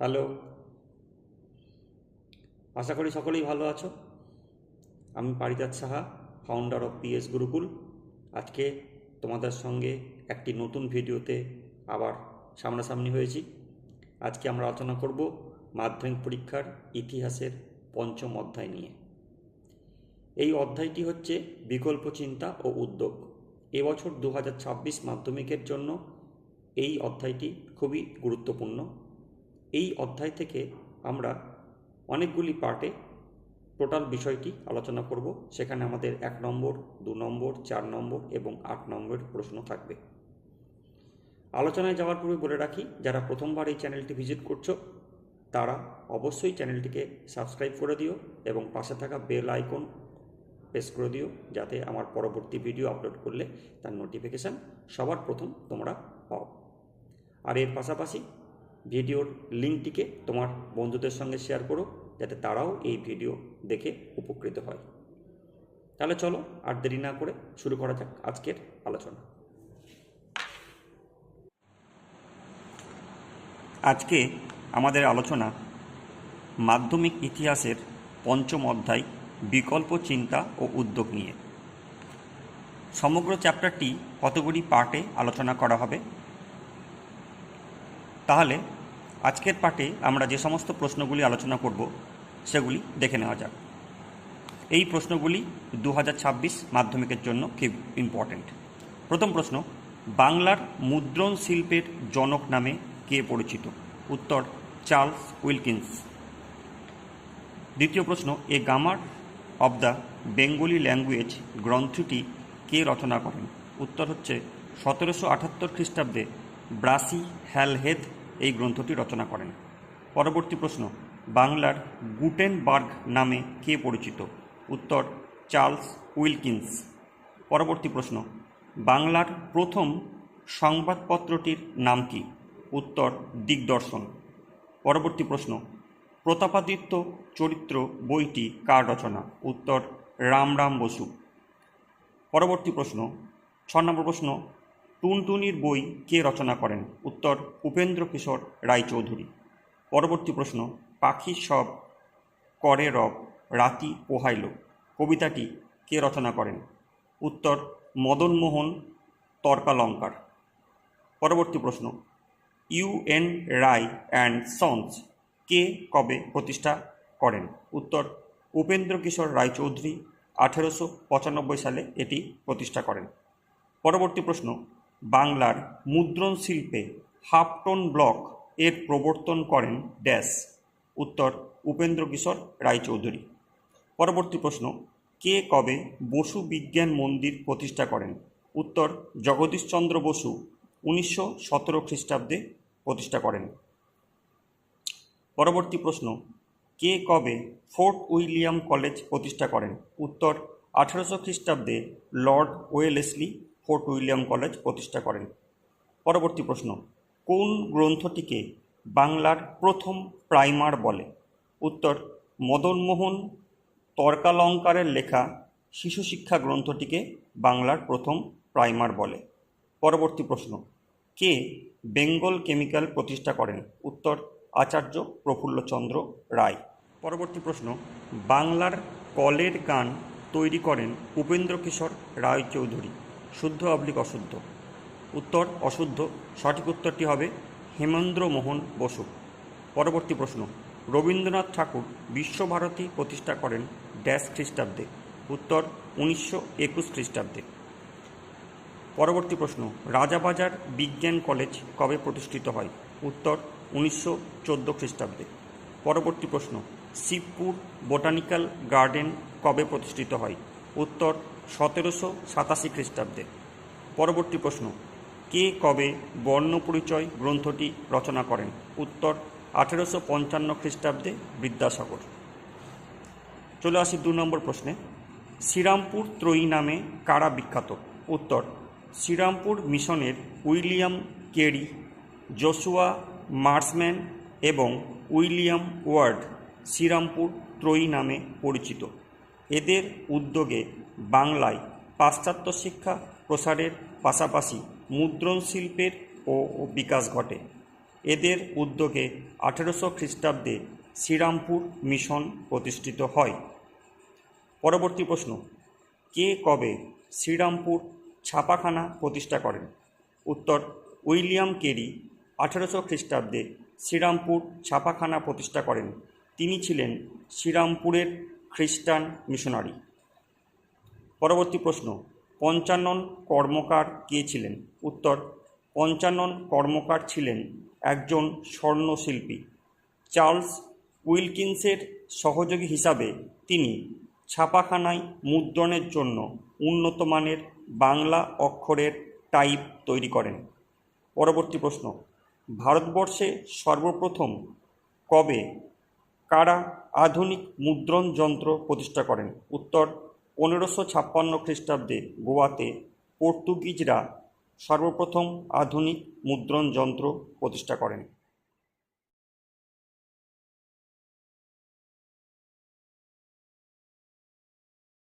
Hello, আশা করি সকলেই ভালো আছো। আমি Parijat Saha, founder of PS Gurukul. আজকে তোমাদের সঙ্গে একটি নতুন ভিডিওতে আবার সামনাসামনি হয়েছি। আজকে আমরা আলোচনা করব মাধ্যমিক পরীক্ষার ইতিহাসের পঞ্চম অধ্যায় নিয়ে। এই অধ্যায়টি হচ্ছে বিকল্প চিন্তা ও উদ্যোগ। এবছর 2026 মাধ্যমিকের জন্য এই অধ্যায়টি খুবই গুরুত্বপূর্ণ। এই অধ্যায় থেকে আমরা অনেকগুলি পার্টে টোটাল বিষয়টি আলোচনা করব। সেখানে আমাদের 1 নম্বর, 2 নম্বর, 4 নম্বর এবং 8 নম্বরের প্রশ্ন থাকবে। আলোচনায় যাওয়ার পূর্বে বলে রাখি, যারা প্রথমবার এই চ্যানেলটি ভিজিট করছো তারা অবশ্যই চ্যানেলটিকে সাবস্ক্রাইব করে দিও এবং পাশে থাকা বেল আইকন প্রেস করে দিও, যাতে আমার পরবর্তী ভিডিও আপলোড করলে তার নোটিফিকেশান সবার প্রথম তোমরা পাও। আর এর পাশাপাশি ভিডিওর লিঙ্কটিকে তোমার বন্ধুদের সঙ্গে শেয়ার করো, যাতে তারাও এই ভিডিও দেখে উপকৃত হয়। তাহলে চলো আর দেরি না করে শুরু করা যাক আজকের আলোচনা। আজকে আমাদের আলোচনা মাধ্যমিক ইতিহাসের পঞ্চম অধ্যায় বিকল্প চিন্তা ও উদ্যোগ নিয়ে। সমগ্র চ্যাপ্টারটি কতগুলি পার্টে আলোচনা করা হবে। তাহলে আজকের পার্টে আমরা যে সমস্ত প্রশ্নগুলি আলোচনা করব সেগুলি দেখে নেওয়া যাক। এই প্রশ্নগুলি 2026 মাধ্যমিকের জন্য খুব ইম্পর্ট্যান্ট। প্রথম প্রশ্ন, বাংলার মুদ্রণ শিল্পের জনক নামে কে পরিচিত? উত্তর, চার্লস উইলকিন্স। দ্বিতীয় প্রশ্ন, a grammar of the Bengali language গ্রন্থটি কে রচনা করেন? উত্তর হচ্ছে 1778 খ্রিস্টাব্দে ব্রাসি হ্যালহেদ এই গ্রন্থটি রচনা করেন। পরবর্তী প্রশ্ন, বাংলার গুটেনবার্গ নামে কে পরিচিত? উত্তর, চার্লস উইলকিন্স। পরবর্তী প্রশ্ন, বাংলার প্রথম সংবাদপত্রটির নাম কি? উত্তর, দিগদর্শন। পরবর্তী প্রশ্ন, প্রতাপাদিত্য চরিত্র বইটি কার রচনা? উত্তর, রামরাম বসু। পরবর্তী প্রশ্ন, 6 নম্বর প্রশ্ন, টুনটুনির বই কে রচনা করেন? উত্তর, উপেন্দ্রকিশোর রায়চৌধুরী। পরবর্তী প্রশ্ন, পাখি সব করে রব রাতি পোহাইল কবিতাটি কে রচনা করেন? উত্তর, মদনমোহন তর্কালঙ্কার। পরবর্তী প্রশ্ন, ইউ.এন. রায় অ্যান্ড সন্স কে কবে প্রতিষ্ঠা করেন? উত্তর, উপেন্দ্রকিশোর রায়চৌধুরী 1895 সালে এটি প্রতিষ্ঠা করেন। পরবর্তী প্রশ্ন, বাংলার মুদ্রণ শিল্পে হাফ টোন ব্লক এর প্রবর্তন করেন ড্যাশ? উত্তর, উপেন্দ্রকিশোর রায়চৌধুরী। পরবর্তী প্রশ্ন, কে কবে বসু বিজ্ঞান মন্দির প্রতিষ্ঠা করেন? উত্তর, জগদীশচন্দ্র বসু 1917 খ্রিস্টাব্দে প্রতিষ্ঠা করেন। পরবর্তী প্রশ্ন, কে কবে ফোর্ট উইলিয়াম কলেজ প্রতিষ্ঠা করেন? উত্তর, 1800 খ্রিস্টাব্দে Lord Wellesley fort William college প্রতিষ্ঠা করেন। পরবর্তী প্রশ্ন, কোন গ্রন্থটিকে বাংলার প্রথম প্রাইমার বলে? উত্তর, মদনমোহন তর্কালঙ্কারের লেখা শিশু শিক্ষা গ্রন্থটিকে বাংলার প্রথম প্রাইমার বলে। পরবর্তী প্রশ্ন, কে বেঙ্গল কেমিক্যাল প্রতিষ্ঠা করেন? উত্তর, আচার্য প্রফুল্লচন্দ্র রায়। পরবর্তী প্রশ্ন, বাংলার কলের গান তৈরি করেন উপেন্দ্রকিশোর রায়চৌধুরী, শুদ্ধ অশুদ্ধ? উত্তর, অশুদ্ধ। সঠিক উত্তরটি হবে হেমেন্দ্রমোহন বসু। পরবর্তী প্রশ্ন, রবীন্দ্রনাথ ঠাকুর বিশ্বভারতী প্রতিষ্ঠা করেন ড্যাশ খ্রিস্টাব্দে? উত্তর, 1921 খ্রিস্টাব্দে। পরবর্তী প্রশ্ন, রাজাবাজার বিজ্ঞান কলেজ কবে প্রতিষ্ঠিত হয়? উত্তর, 1914 খ্রিস্টাব্দে। পরবর্তী প্রশ্ন, শিবপুর বোটানিক্যাল গার্ডেন কবে প্রতিষ্ঠিত হয়? উত্তর, 1787 খ্রিস্টাব্দে। পরবর্তী প্রশ্ন, কে কবে বর্ণপরিচয় গ্রন্থটি রচনা করেন? উত্তর, 1855 খ্রিস্টাব্দে বিদ্যাসাগর। চলে আসি 2 নম্বর প্রশ্নে, শ্রীরামপুর ত্রয়ী নামে কারা বিখ্যাত? উত্তর, শ্রীরামপুর মিশনের উইলিয়াম কেরি, জোশুয়া মার্সম্যান এবং উইলিয়াম ওয়ার্ড শ্রীরামপুর ত্রয়ী নামে পরিচিত। এদের উদ্যোগে বাংলায় পাশ্চাত্য শিক্ষা প্রসারের পাশাপাশি মুদ্রণ শিল্পের ও বিকাশ ঘটে। এদের উদ্যোগে 1800 খ্রিস্টাব্দে শ্রীরামপুর মিশন প্রতিষ্ঠিত হয়। পরবর্তী প্রশ্ন, কে কবে শ্রীরামপুর ছাপাখানা প্রতিষ্ঠা করেন? উত্তর, উইলিয়াম কেরি 1800 খ্রিস্টাব্দে শ্রীরামপুর ছাপাখানা প্রতিষ্ঠা করেন। তিনি ছিলেন শ্রীরামপুরের খ্রিস্টান মিশনারি। পরবর্তী প্রশ্ন, পঞ্চানন কর্মকার কে ছিলেন? উত্তর, পঞ্চানন কর্মকার ছিলেন একজন স্বর্ণশিল্পী। চার্লস উইলকিন্সের সহযোগী হিসাবে তিনি ছাপাখানায় মুদ্রণের জন্য উন্নত মানের বাংলা অক্ষরের টাইপ তৈরি করেন। পরবর্তী প্রশ্ন, ভারতবর্ষে সর্বপ্রথম কবে কারা আধুনিক মুদ্রণ যন্ত্র প্রতিষ্ঠা করেন? উত্তর, 1556 খ্রিস্টাব্দে গোয়াতে পর্তুগিজরা সর্বপ্রথম আধুনিক মুদ্রণ যন্ত্র প্রতিষ্ঠা করেন।